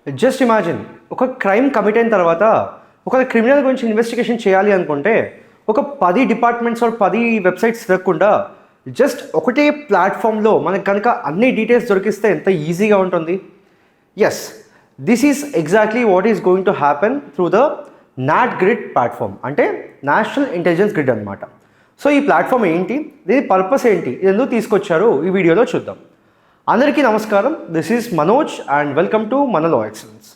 Just imagine, ఒక crime commit అయిన తర్వాత ఒక క్రిమినల్ గురించి ఇన్వెస్టిగేషన్ చేయాలి అనుకుంటే ఒక 10 డిపార్ట్మెంట్స్ ఆర్ 10 వెబ్సైట్స్ తిరగకుండా జస్ట్ ఒకటే ప్లాట్ఫామ్లో మనకు కనుక అన్ని డీటెయిల్స్ దొరికిస్తే ఎంత ఈజీగా ఉంటుంది. Yes, this is exactly what is going to happen through the NAT grid platform, అంటే నేషనల్ ఇంటెలిజెన్స్ గ్రిడ్ అనమాట. సో ఈ ప్లాట్ఫామ్ ఏంటి, దీని పర్పస్ ఏంటి, ఇది ఎందుకు తీసుకొచ్చారు ఈ వీడియోలో చూద్దాం. అందరికీ నమస్కారం, this is Manoj and welcome to మన లా ఎక్సలెన్స్.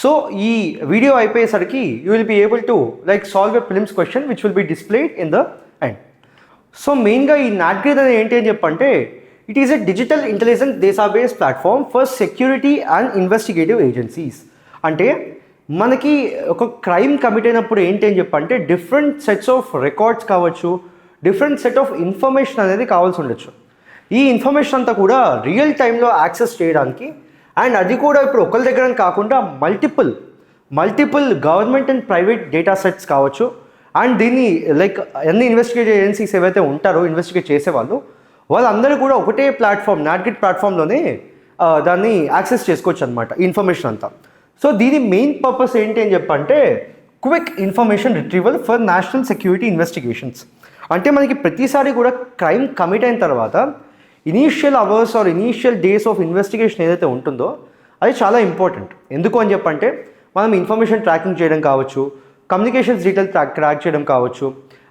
సో ఈ వీడియో అయిపోయేసరికి you will be able to solve a prelims question which will be displayed in the end. So మెయిన్గా ఈ నాట్గ్రిడ్ అనేది ఏంటి అని చెప్పంటే, it is a digital intelligence database platform for security and investigative agencies. అంటే మనకి ఒక క్రైమ్ కమిట్ అయినప్పుడు ఏంటి అని చెప్పంటే డిఫరెంట్ సెట్స్ ఆఫ్ రికార్డ్స్ కావచ్చు, డిఫరెంట్ సెట్ ఆఫ్ ఇన్ఫర్మేషన్ అనేది కావాల్సి ఉండొచ్చు. ఈ ఇన్ఫర్మేషన్ అంతా కూడా రియల్ టైంలో యాక్సెస్ చేయడానికి, అండ్ అది కూడా ఇప్పుడు ఒకరి దగ్గర కాకుండా multiple government and private data sets కావచ్చు. అండ్ దీన్ని అన్ని ఇన్వెస్టిగేటివ్ ఏజెన్సీస్ ఏవైతే ఉంటారో ఇన్వెస్టిగేట్ చేసేవాళ్ళు, వాళ్ళందరూ కూడా ఒకటే ప్లాట్ఫామ్ నాట్గ్రిడ్ ప్లాట్ఫామ్లోనే దాన్ని యాక్సెస్ చేసుకోవచ్చు అనమాట, ఇన్ఫర్మేషన్ అంతా. సో దీని మెయిన్ పర్పస్ ఏంటి అని చెప్పంటే quick information retrieval for national security investigations. అంటే మనకి ప్రతిసారి కూడా క్రైమ్ కమిట్ అయిన తర్వాత initial hours are initial days of investigation ఏదైతే ఉంటుందో అది చాలా ఇంపార్టెంట్. ఎందుకు అని చెప్పంటే మనం ఇన్ఫర్మేషన్ ట్రాకింగ్ చేయడం కావచ్చు, కమ్యూనికేషన్స్ డీటెయిల్స్ క్రాక్ చేయడం కావచ్చు,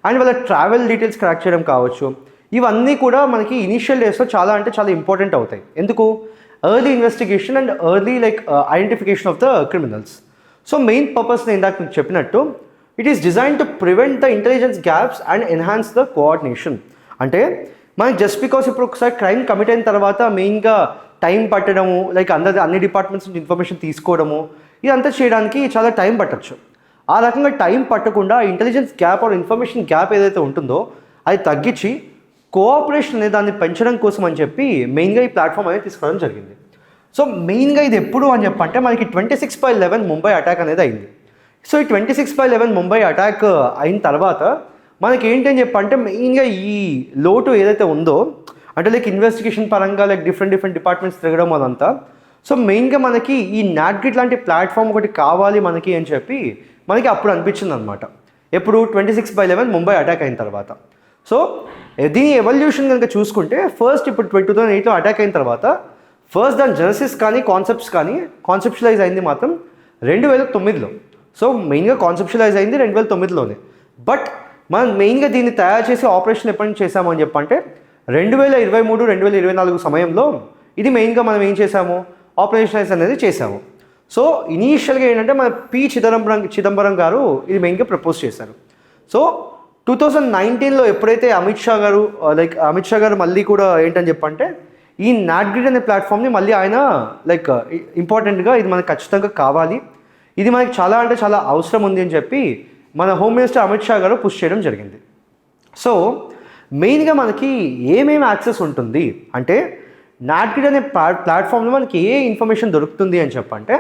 అండ్ వాళ్ళ ట్రావెల్ డీటెయిల్స్ క్రాక్ చేయడం కావచ్చు. ఇవన్నీ కూడా మనకి ఇనీషియల్ డేస్లో చాలా ఇంపార్టెంట్ అవుతాయి. ఎందుకు? Early investigation and early identification of the criminals. So main purpose నేను ఇందాక మీకు చెప్పినట్టు it is design to prevent the intelligence gaps and enhance the coordination. అంటే మనకి జస్ట్ బికాస్ ఇప్పుడు ఒకసారి క్రైమ్ కమిట్ అయిన తర్వాత మెయిన్గా టైం పట్టడము, అన్ని డిపార్ట్మెంట్స్ నుంచి ఇన్ఫర్మేషన్ తీసుకోవడము, ఇదంతా చేయడానికి చాలా టైం పట్టచ్చు. ఆ రకంగా టైం పట్టకుండా intelligence gap or information gap ఏదైతే ఉంటుందో అది తగ్గించి కోఆపరేషన్ అనే దాన్ని పెంచడం కోసం అని చెప్పి మెయిన్గా ఈ ప్లాట్ఫామ్ అనేది తీసుకోవడం జరిగింది. సో మెయిన్గా ఇది ఎప్పుడు అని చెప్పంటే మనకి 26/11 ముంబై అటాక్ అనేది అయింది. సో ఈ 26/11 ముంబై అటాక్ అయిన తర్వాత మనకి ఏంటి అని చెప్పంటే మెయిన్గా ఈ లోటు ఏదైతే ఉందో, అంటే ఇన్వెస్టిగేషన్ పరంగా డిఫరెంట్ డిపార్ట్మెంట్స్ తిరగడం అదంతా. సో మెయిన్గా మనకి ఈ నాట్గ్రిడ్ లాంటి ప్లాట్ఫామ్ ఒకటి కావాలి మనకి అని చెప్పి మనకి అప్పుడు అనిపించింది అనమాట. ఎప్పుడు? 26/11 ముంబై అటాక్ అయిన తర్వాత. సో దీని ఎవల్యూషన్ కనుక చూసుకుంటే ఫస్ట్ ఇప్పుడు 2008లో అటాక్ అయిన తర్వాత ఫస్ట్ దాని జెనసిస్ కానీ కాన్సెప్షువలైజ్ అయింది మాత్రం 2009లో. సో మెయిన్గా కాన్సెప్షువలైజ్ అయింది 2009లోనే. బట్ మనం మెయిన్గా దీన్ని తయారు చేసి ఆపరేషన్ ఎప్పటి నుంచి చేసామని చెప్పంటే 2023-2024 సమయంలో ఇది మెయిన్గా మనం ఏం చేసాము, ఆపరేషనలైజ్ అనేది చేసాము. సో ఇనీషియల్గా ఏంటంటే మన పి చిదంబరం గారు ఇది మెయిన్గా ప్రపోజ్ చేశారు. సో 2019లో ఎప్పుడైతే అమిత్ షా గారు మళ్ళీ కూడా ఏంటని చెప్పంటే ఈ నాట్గ్రిడ్ అనే ప్లాట్ఫామ్ని మళ్ళీ ఆయన ఇంపార్టెంట్గా ఇది మనకు ఖచ్చితంగా కావాలి, ఇది మనకి చాలా అవసరం ఉంది అని చెప్పి మన హోమ్ మినిస్టర్ అమిత్ షా గారు పుష్ చేయడం జరిగింది. సో మెయిన్గా మనకి ఏమేమి యాక్సెస్ ఉంటుంది అంటే నాట్గ్రిడ్ అనే ప్లాట్ఫామ్లో మనకి ఏ ఇన్ఫర్మేషన్ దొరుకుతుంది అని చెప్పంటే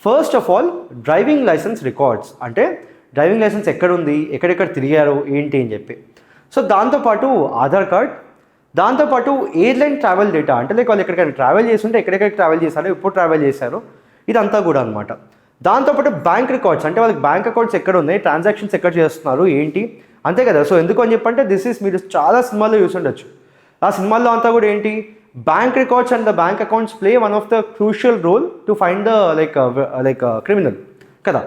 first of all driving licence records, అంటే డ్రైవింగ్ లైసెన్స్ ఎక్కడుంది, ఎక్కడెక్కడ తిరిగారు ఏంటి అని చెప్పి. సో దాంతోపాటు ఆధార్ కార్డ్, దాంతోపాటు ఎయిర్లైన్ ట్రావెల్ డేటా, అంటే వాళ్ళు ఎక్కడికైనా ట్రావెల్ చేస్తుంటే ఎక్కడెక్కడ ట్రావెల్ చేశారు, ఎప్పుడు ట్రావెల్ చేశారు, ఇదంతా కూడా అనమాట. దాంతోపాటు బ్యాంక్ రికార్డ్స్, అంటే వాళ్ళకి బ్యాంక్ అకౌంట్స్ ఎక్కడ ఉన్నాయి, ట్రాన్సాక్షన్స్ ఎక్కడ చేస్తున్నారు ఏంటి, అంతే కదా. సో ఎందుకు అని చెప్పంటే మీరు చాలా సినిమాల్లో చూసి ఉండొచ్చు. ఆ సినిమాల్లో అంతా కూడా ఏంటి, bank records and the bank accounts play one of the crucial role to find the criminal కదా.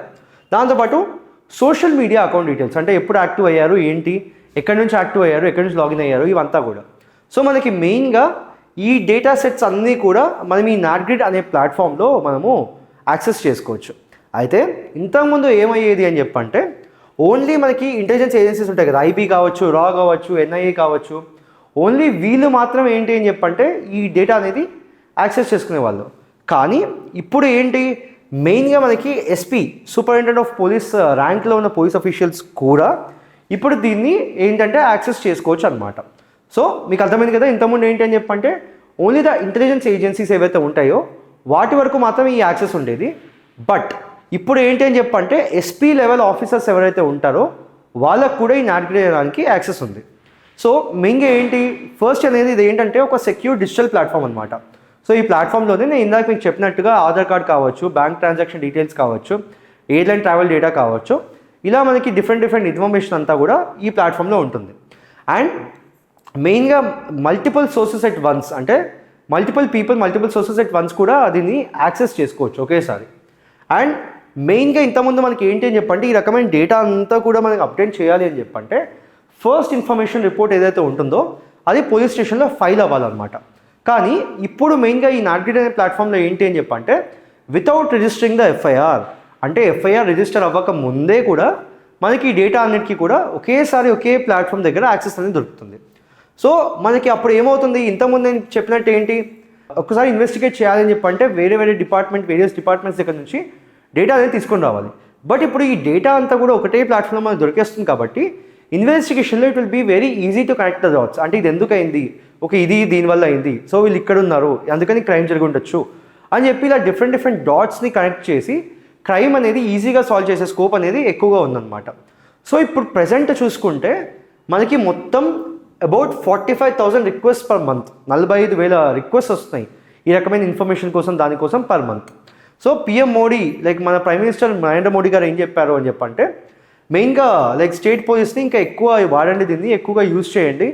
దాంతోపాటు సోషల్ మీడియా అకౌంట్ డీటెయిల్స్, అంటే ఎప్పుడు యాక్టివ్ అయ్యారు ఏంటి, ఎక్కడి నుంచి యాక్టివ్ అయ్యారు, ఎక్కడి నుంచి లాగిన్ అయ్యారు, ఇవంతా కూడా. సో మనకి మెయిన్గా ఈ డేటా సెట్స్ అన్నీ కూడా మనం ఈ నాట్గ్రిడ్ అనే ప్లాట్ఫామ్లో మనము యాక్సెస్ చేసుకోవచ్చు. అయితే ఇంతకుముందు ఏమయ్యేది అని చెప్పంటే ఓన్లీ మనకి ఇంటెలిజెన్స్ ఏజెన్సీస్ ఉంటాయి కదా, ఐబీ కావచ్చు, రా కావచ్చు, ఎన్ఐఏ కావచ్చు, ఓన్లీ వీళ్ళు మాత్రం ఏంటి అని చెప్పంటే ఈ డేటా అనేది యాక్సెస్ చేసుకునేవాళ్ళు. కానీ ఇప్పుడు ఏంటి, మెయిన్గా మనకి ఎస్పీ సూపరింటెండెంట్ ఆఫ్ పోలీస్ ర్యాంక్లో ఉన్న పోలీస్ అఫీషియల్స్ కూడా ఇప్పుడు దీన్ని ఏంటంటే యాక్సెస్ చేసుకోవచ్చు అనమాట. సో మీకు అర్థమైంది కదా, ఇంతకుముందు ఏంటి అని చెప్పంటే ఓన్లీ ద ఇంటెలిజెన్స్ ఏజెన్సీస్ ఏవైతే ఉంటాయో వాటి వరకు మాత్రమే ఈ యాక్సెస్ ఉండేది. బట్ ఇప్పుడు ఏంటి అని చెప్పంటే ఎస్పీ లెవెల్ ఆఫీసర్స్ ఎవరైతే ఉంటారో వాళ్ళకు కూడా ఈ నాట్గ్రిడ్ చేయడానికి యాక్సెస్ ఉంది. సో మెయిన్గా ఏంటి, ఫస్ట్ అనేది ఇది ఏంటంటే ఒక సెక్యూర్ డిజిటల్ ప్లాట్ఫామ్ అనమాట. సో ఈ ప్లాట్ఫామ్లోనే నేను ఇందాక మీకు చెప్పినట్టుగా ఆధార్ కార్డ్ కావచ్చు, బ్యాంక్ ట్రాన్సాక్షన్ డీటెయిల్స్ కావచ్చు, ఎయిర్లైన్ ట్రావెల్ డేటా కావచ్చు, ఇలా మనకి డిఫరెంట్ ఇన్ఫర్మేషన్ అంతా కూడా ఈ ప్లాట్ఫామ్లో ఉంటుంది. అండ్ మెయిన్గా మల్టిపుల్ సోర్సెస్ ఎట్ వన్స్, అంటే multiple people multiple sources at once కూడా దీన్ని యాక్సెస్ చేసుకోవచ్చు ఒకేసారి. అండ్ మెయిన్గా ఇంతకుముందు మనకి ఏంటి అని చెప్పంటే, ఈ రకమైన డేటా అంతా కూడా మనకి అప్డేట్ చేయాలి అని చెప్పంటే ఫస్ట్ ఇన్ఫర్మేషన్ రిపోర్ట్ ఏదైతే ఉంటుందో అది పోలీస్ స్టేషన్లో ఫైల్ అవ్వాలన్నమాట. కానీ ఇప్పుడు మెయిన్గా ఈ నాట్గ్రిడ్ అనే ప్లాట్ఫామ్లో ఏంటి అని చెప్పంటే, వితౌట్ రిజిస్టరింగ్ ద ఎఫ్ఐఆర్, అంటే ఎఫ్ఐఆర్ రిజిస్టర్ అవ్వక ముందే కూడా మనకి ఈ డేటా అన్నిటికీ కూడా ఒకేసారి ఒకే ప్లాట్ఫామ్ దగ్గర యాక్సెస్ అనేది దొరుకుతుంది. సో మనకి అప్పుడు ఏమవుతుంది, ఇంతకుముందు నేను చెప్పినట్టు ఏంటి, ఒకసారి ఇన్వెస్టిగేట్ చేయాలని చెప్పంటే వేరియస్ డిపార్ట్మెంట్స్ దగ్గర నుంచి డేటా అనేది తీసుకొని రావాలి. బట్ ఇప్పుడు ఈ డేటా అంతా కూడా ఒకటే ప్లాట్ఫామ్లో మనకు దొరికేస్తుంది కాబట్టి ఇన్వెస్టిగేషన్లో it will be very easy to connect the dots. అంటే ఇది ఎందుకు అయింది, ఓకే ఇది దీనివల్ల అయింది, సో వీళ్ళు ఇక్కడ ఉన్నారు అందుకని క్రైమ్ జరిగి ఉండొచ్చు అని చెప్పి ఇలా డిఫరెంట్ డాట్స్ని కనెక్ట్ చేసి క్రైమ్ అనేది ఈజీగా సాల్వ్ చేసే స్కోప్ అనేది ఎక్కువగా ఉందన్నమాట. సో ఇప్పుడు ప్రజెంట్ చూసుకుంటే మనకి మొత్తం about 45,000 request per month, 45,000 request వస్తున్నాయి ఈ రకమైన ఇన్ఫర్మేషన్ కోసం, దానికోసం per month. So PM Modi like మన ప్రైమ్ మినిస్టర్ నరేంద్ర మోడీ గారు ఏం చెప్పారు అని చెప్పంటే, మెయిన్గా లైక్ స్టేట్ పోలీస్ని ఇంకా ఎక్కువ వాడండి, దీన్ని ఎక్కువగా యూజ్ చేయండి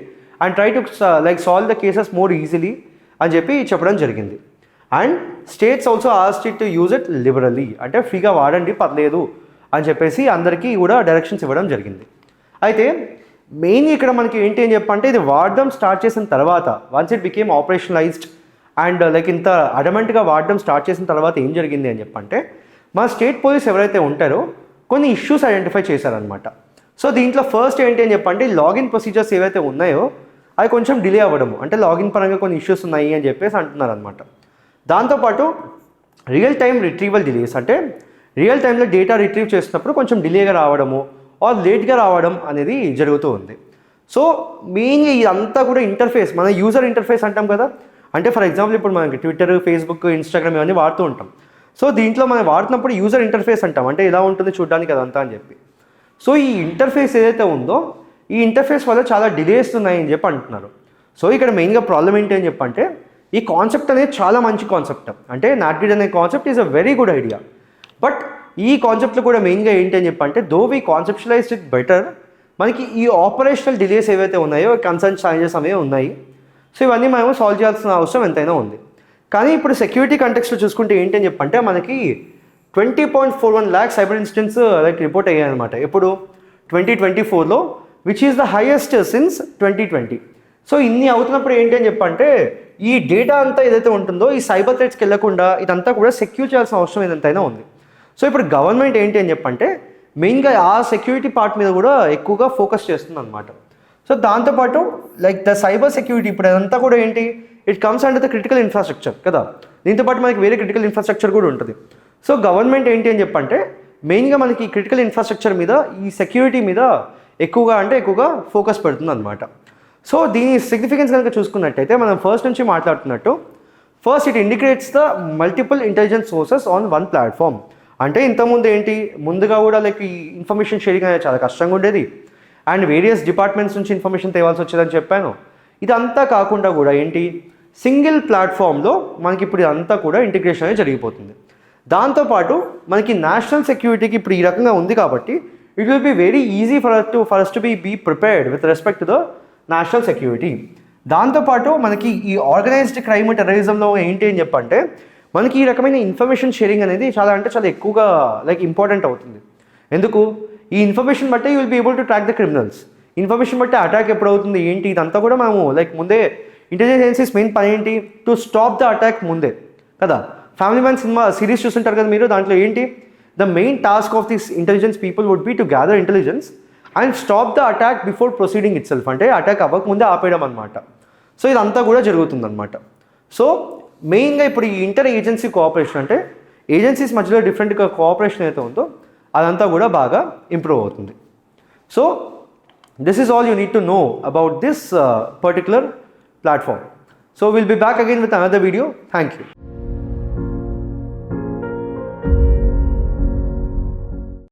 and try to like solve the cases more easily అని చెప్పి చెప్పడం జరిగింది. And states also asked it to use it liberally, అంటే ఫ్రీగా వాడండి పర్లేదు అని చెప్పేసి అందరికీ కూడా డైరెక్షన్స్ ఇవ్వడం జరిగింది. అయితే మెయిన్ ఇక్కడ మనకి ఏంటి అని చెప్పంటే, ఇది వాడడం స్టార్ట్ చేసిన తర్వాత once it became ఆపరేషనలైజ్డ్ and like ఇంత అడమెంట్గా వాడడం స్టార్ట్ చేసిన తర్వాత ఏం జరిగింది అని చెప్పంటే, మా స్టేట్ పోలీస్ ఎవరైతే ఉంటారో కొన్ని ఇష్యూస్ ఐడెంటిఫై చేశారనమాట. సో దీంట్లో ఫస్ట్ ఏంటి అని చెప్పంటే, లాగిన్ ప్రొసీజర్స్ ఏవైతే ఉన్నాయో అవి కొంచెం డిలే అవ్వడము, అంటే లాగిన్ పరంగా కొన్ని ఇష్యూస్ ఉన్నాయి అని చెప్పేసి అంటున్నారు అనమాట. దాంతోపాటు రియల్ టైం రిట్రీవల్ డిలేస్, అంటే రియల్ టైంలో డేటా రిట్రీవ్ చేసినప్పుడు కొంచెం డిలేగా రావడము ఆర్ లేట్గా రావడం అనేది జరుగుతూ ఉంది. సో మెయిన్గా ఇదంతా కూడా ఇంటర్ఫేస్, మన యూజర్ ఇంటర్ఫేస్ అంటాం కదా, అంటే ఫర్ ఎగ్జాంపుల్ ఇప్పుడు మనకి ట్విట్టర్, ఫేస్బుక్, ఇన్స్టాగ్రామ్ ఇవన్నీ వాడుతూ ఉంటాం. సో దీంట్లో మనం వాడుతున్నప్పుడు యూజర్ ఇంటర్ఫేస్ అంటాం, అంటే ఎలా ఉంటుంది చూడడానికి అదంతా అని చెప్పి. సో ఈ ఇంటర్ఫేస్ ఏదైతే ఉందో ఈ ఇంటర్ఫేస్ వల్ల చాలా డిలేస్ ఉన్నాయని చెప్పి అంటున్నారు. సో ఇక్కడ మెయిన్గా ప్రాబ్లం ఏంటి అని చెప్పంటే, ఈ కాన్సెప్ట్ అనేది చాలా మంచి కాన్సెప్ట్, అంటే నాట్గ్రిడ్ అనే concept is a very good idea. But ఈ కాన్సెప్ట్లో కూడా మెయిన్గా ఏంటి అని చెప్పంటే, దో వీ కాన్సెప్షలైజ్డ్ ఇట్ బెటర్, మనకి ఈ ఆపరేషనల్ డిలేస్ ఏవైతే ఉన్నాయో కన్సర్న్ ఛాలెంజెస్ అనేవి ఉన్నాయి. సో ఇవన్నీ మేము సాల్వ్ చేయాల్సిన అవసరం ఎంతైనా ఉంది. కానీ ఇప్పుడు సెక్యూరిటీ కంటెక్స్లో చూసుకుంటే ఏంటి అని చెప్పంటే, మనకి 20.41 lakh cyber incidents like report అయ్యాయి అనమాట. ఎప్పుడు 2024లో, which is the highest since 2020. So ఇన్ని అవుతున్నప్పుడు ఏంటి అని చెప్పంటే, ఈ డేటా అంతా ఏదైతే ఉంటుందో ఈ సైబర్ థ్రెట్స్కి వెళ్ళకుండా ఇదంతా కూడా సెక్యూర్ చేయాల్సిన అవసరం ఎంతైనా ఉంది. సో ఇప్పుడు గవర్నమెంట్ ఏంటి అని చెప్పంటే, మెయిన్గా ఆ సెక్యూరిటీ పార్ట్ మీద కూడా ఎక్కువగా ఫోకస్ చేస్తుంది అనమాట. సో దాంతోపాటు లైక్ ద సైబర్ సెక్యూరిటీ ఇప్పుడు అదంతా కూడా ఏంటి, it comes under the critical infrastructure కదా, దీంతోపాటు మనకి వేరే క్రిటికల్ ఇన్ఫ్రాస్ట్రక్చర్ కూడా ఉంటుంది. సో గవర్నమెంట్ ఏంటి అని చెప్పంటే, మెయిన్గా మనకి క్రిటికల్ ఇన్ఫ్రాస్ట్రక్చర్ మీద, ఈ సెక్యూరిటీ మీద ఎక్కువగా ఫోకస్ పెడుతుంది అనమాట. సో దీని సిగ్నిఫికెన్స్ కనుక చూసుకున్నట్టయితే, మనం ఫస్ట్ నుంచి మాట్లాడుతున్నట్టు, first it indicates the multiple intelligence sources on one platform. అంటే ఇంతకుముందు ఏంటి, ముందుగా కూడా లైక్ ఈ ఇన్ఫర్మేషన్ షేరింగ్ అనేది చాలా కష్టంగా ఉండేది అండ్ వేరియస్ డిపార్ట్మెంట్స్ నుంచి ఇన్ఫర్మేషన్ తేవాల్సి వచ్చేదని చెప్పాను. ఇదంతా కాకుండా కూడా ఏంటి, సింగిల్ ప్లాట్ఫామ్లో మనకి ఇప్పుడు ఇదంతా కూడా ఇంటిగ్రేషన్ అనేది జరిగిపోతుంది. దాంతోపాటు మనకి నేషనల్ సెక్యూరిటీకి ఇప్పుడు ఈ రకంగా ఉంది కాబట్టి it will be very easy for us to be prepared with respect to the national security. దాంతోపాటు మనకి ఈ ఆర్గనైజ్డ్ క్రైమ్, టెర్రరిజంలో ఏంటి అని చెప్పంటే, మనకి ఈ రకమైన ఇన్ఫర్మేషన్ షేరింగ్ అనేది చాలా ఎక్కువగా లైక్ ఇంపార్టెంట్ అవుతుంది. ఎందుకు, ఈ ఇన్ఫర్మేషన్ బట్టే you will be able to track the criminals. Information బట్టి అటాక్ ఎప్పుడు అవుతుంది ఏంటి, ఇదంతా కూడా మనము లైక్ ముందే ఇంటెలిజెన్స్ ఏజెన్సీస్ మెయిన్ పని ఏంటి, టు స్టాప్ ద అటాక్ ముందే కదా. ఫ్యామిలీ మ్యాన్ సినిమా సిరీస్ చూస్తుంటారు కదా మీరు, దాంట్లో ఏంటి, the main task of this intelligence people would be to gather intelligence and stop the attack before proceeding itself, అంటే అటాక్ అవ్వకముందే ఆపేయడం అనమాట. సో ఇదంతా కూడా జరుగుతుందన్నమాట. సో మెయిన్గా ఇప్పుడు ఈ ఇంటర్ ఏజెన్సీ కోఆపరేషన్, అంటే ఏజెన్సీస్ మధ్యలో డిఫరెంట్గా కోఆపరేషన్ అయితే ఉందో అదంతా కూడా బాగా ఇంప్రూవ్ అవుతుంది. So this is all you need to know about this particular platform. So we'll be back again with another video. Thank you.